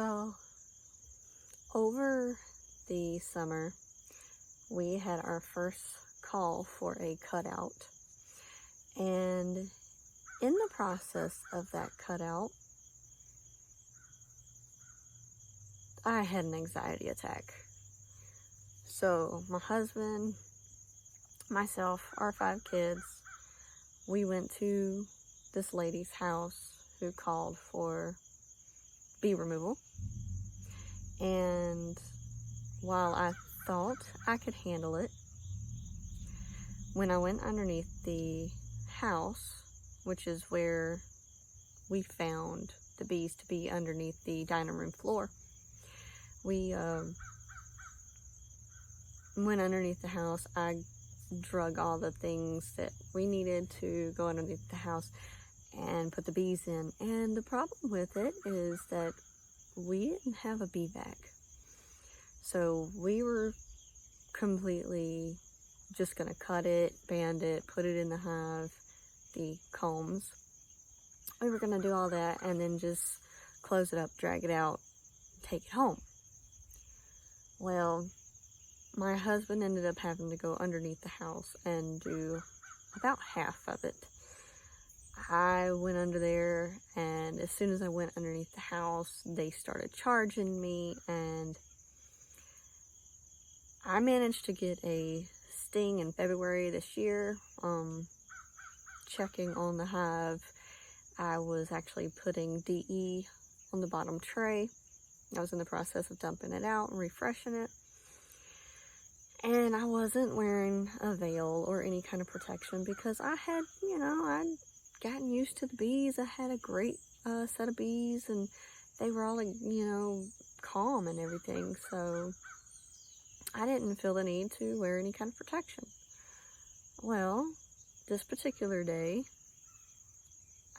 So, over the summer, we had our first call for a cutout. And in the process of that cutout, I had an anxiety attack. So, my husband, myself, our 5 kids, we went to this lady's house who called for bee removal. And while I thought I could handle it, when I went underneath the house, which is where we found the bees to be underneath the dining room floor, we went underneath the house. I drug all the things that we needed to go underneath the house and put the bees in. And the problem with it is that we didn't have a bee bag. So we were completely just gonna cut it, band it, put it in the hive, the combs. We were gonna do all that and then just close it up, drag it out, take it home. Well, my husband ended up having to go underneath the house and do about half of it. I went under there, and as soon as I went underneath the house, they started charging me, and I managed to get a sting in February this year. Checking on the hive, I was actually putting DE on the bottom tray. I was in the process of dumping it out and refreshing it. And I wasn't wearing a veil or any kind of protection because I had, I'd gotten used to the bees. I had a great set of bees, and they were all, calm and everything. So I didn't feel the need to wear any kind of protection. Well, this particular day,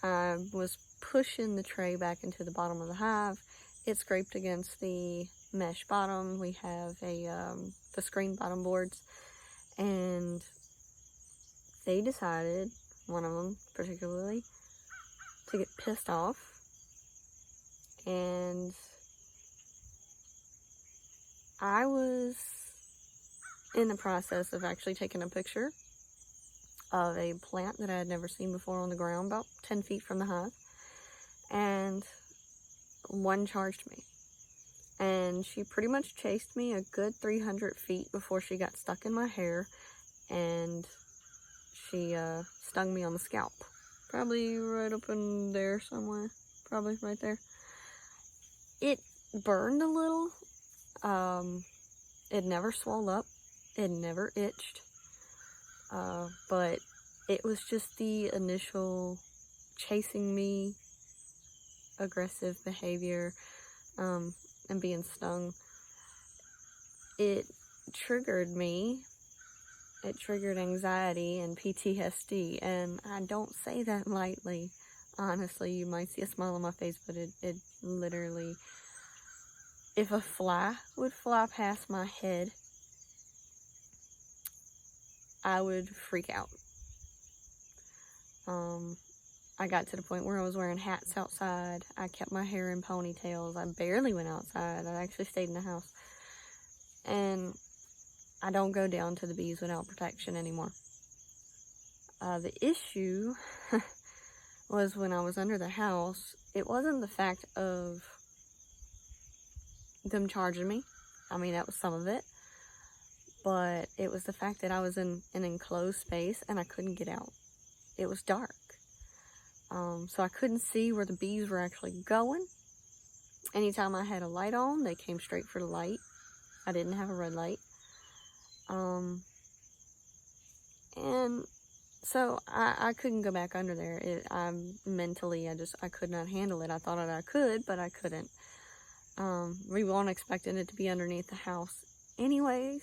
I was pushing the tray back into the bottom of the hive. It scraped against the mesh bottom. We have the screen bottom boards, and they decided, one of them particularly, to get pissed off, and I was in the process of actually taking a picture of a plant that I had never seen before on the ground, about 10 feet from the hive, and one charged me. And she pretty much chased me a good 300 feet before she got stuck in my hair, and she stung me on the scalp. Probably right up in there somewhere. Probably right there. It burned a little. It never swelled up. It never itched. But it was just the initial chasing me, aggressive behavior, and being stung. It triggered me. It triggered anxiety and PTSD, and I don't say that lightly. Honestly, you might see a smile on my face, but it literally, if a fly would fly past my head, I would freak out. I got to the point where I was wearing hats outside. I kept my hair in ponytails. I barely went outside. I actually stayed in the house. And I don't go down to the bees without protection anymore. The issue was when I was under the house, it wasn't the fact of them charging me. I mean, that was some of it. But it was the fact that I was in an enclosed space and I couldn't get out. It was dark. So I couldn't see where the bees were actually going. Anytime I had a light on, they came straight for the light. I didn't have a red light. And so I couldn't go back under there. Mentally, I could not handle it. I thought that I could, but I couldn't. We weren't expecting it to be underneath the house anyways.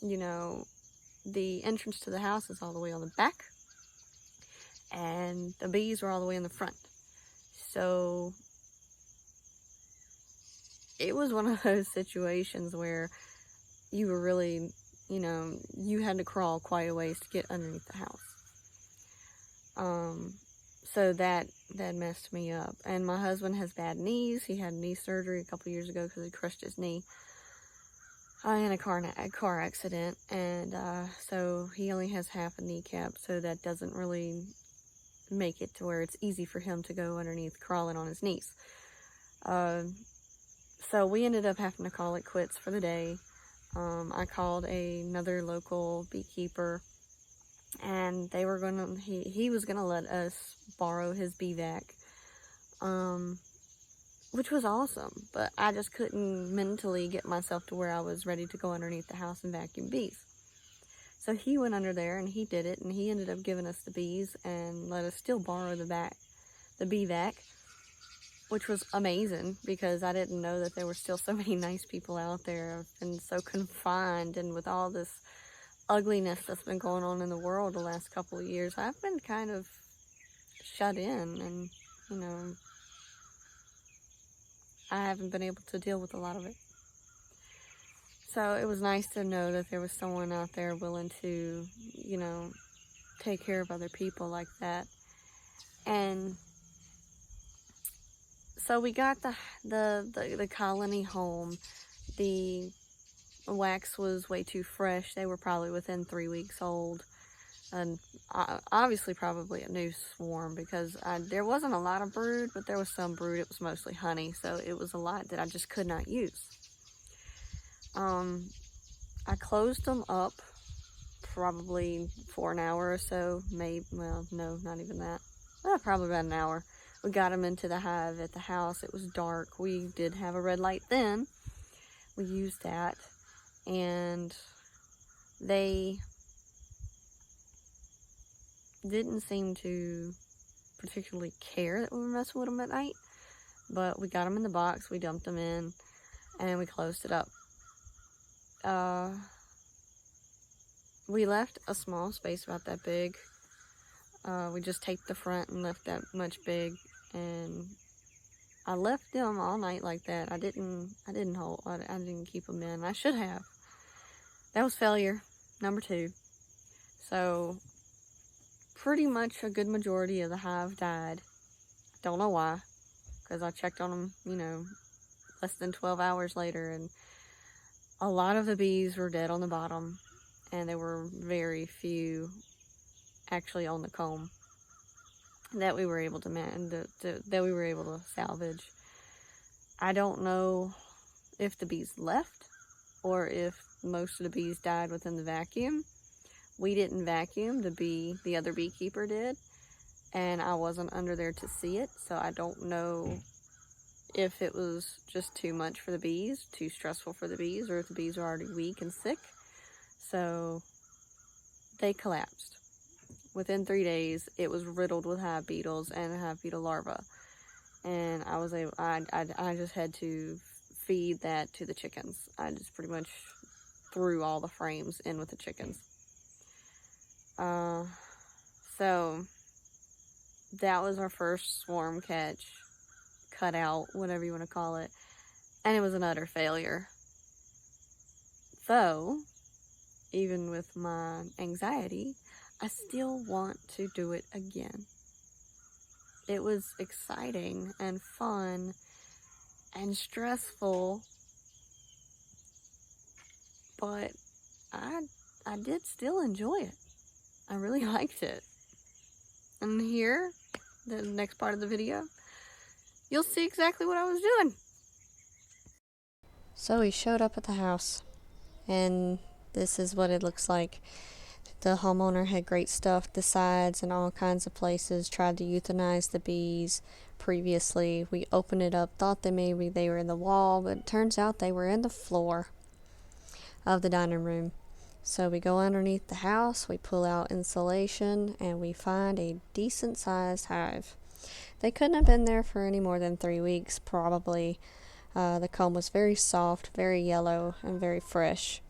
The entrance to the house is all the way on the back, and the bees were all the way in the front. So it was one of those situations where you were really, you had to crawl quite a ways to get underneath the house. So that messed me up. And my husband has bad knees. He had knee surgery a couple years ago because he crushed his knee in a car accident. And so he only has half a kneecap, so that doesn't really make it to where it's easy for him to go underneath crawling on his knees. So we ended up having to call it quits for the day. I called another local beekeeper, and they were he was gonna let us borrow his bee vac, which was awesome, but I just couldn't mentally get myself to where I was ready to go underneath the house and vacuum bees. So he went under there and he did it, and he ended up giving us the bees and let us still borrow the bee vac, which was amazing because I didn't know that there were still so many nice people out there. I've been so confined, and with all this ugliness that's been going on in the world the last couple of years, I've been kind of shut in, and I haven't been able to deal with a lot of it. So it was nice to know that there was someone out there willing to, take care of other people like that. And so we got the colony home. The wax was way too fresh. They were probably within 3 weeks old. And obviously probably a new swarm, because there wasn't a lot of brood, but there was some brood. It was mostly honey, so it was a lot that I just could not use. I closed them up probably for an hour or so, maybe, well, no, not even that. Probably about an hour. We got them into the hive at the house. It was dark. We did have a red light then. We used that, and they didn't seem to particularly care that we were messing with them at night, but we got them in the box, we dumped them in, and we closed it up. We left a small space about that big. We just taped the front and left that much big, and I left them all night like that. I didn't keep them in. I should have. That was failure number 2. So pretty much a good majority of the hive died. Don't know why, because I checked on them, less than 12 hours later, and a lot of the bees were dead on the bottom, and there were very few actually on the comb that we were able to salvage. I don't know if the bees left or if most of the bees died within the vacuum. We didn't vacuum, the other beekeeper did, and I wasn't under there to see it, so I don't know if it was just too much for the bees, too stressful for the bees, or if the bees were already weak and sick. So they collapsed. Within 3 days, it was riddled with hive beetles and hive beetle larvae, and I just had to feed that to the chickens. I just pretty much threw all the frames in with the chickens. So that was our first swarm catch, cut out, whatever you want to call it, and it was an utter failure. Though, even with my anxiety, I still want to do it again. It was exciting and fun and stressful, but I did still enjoy it. I really liked it. And here, the next part of the video, you'll see exactly what I was doing. So he showed up at the house, and this is what it looks like. The homeowner had great stuff, the sides and all kinds of places, tried to euthanize the bees previously. We opened it up, thought that maybe they were in the wall, but it turns out they were in the floor of the dining room. So we go underneath the house, we pull out insulation, and we find a decent sized hive. They couldn't have been there for any more than 3 weeks, probably. The comb was very soft, very yellow, and very fresh.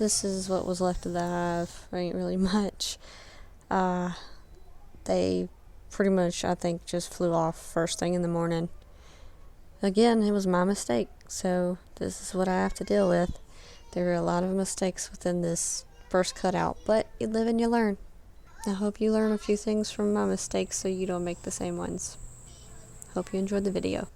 this is what was left of the hive. Ain't really much. They pretty much, I think, just flew off first thing in the morning. Again, it was my mistake, so this is what I have to deal with. There are a lot of mistakes within this first cutout, but you live and you learn. I hope you learn a few things from my mistakes so you don't make the same ones. Hope you enjoyed the video.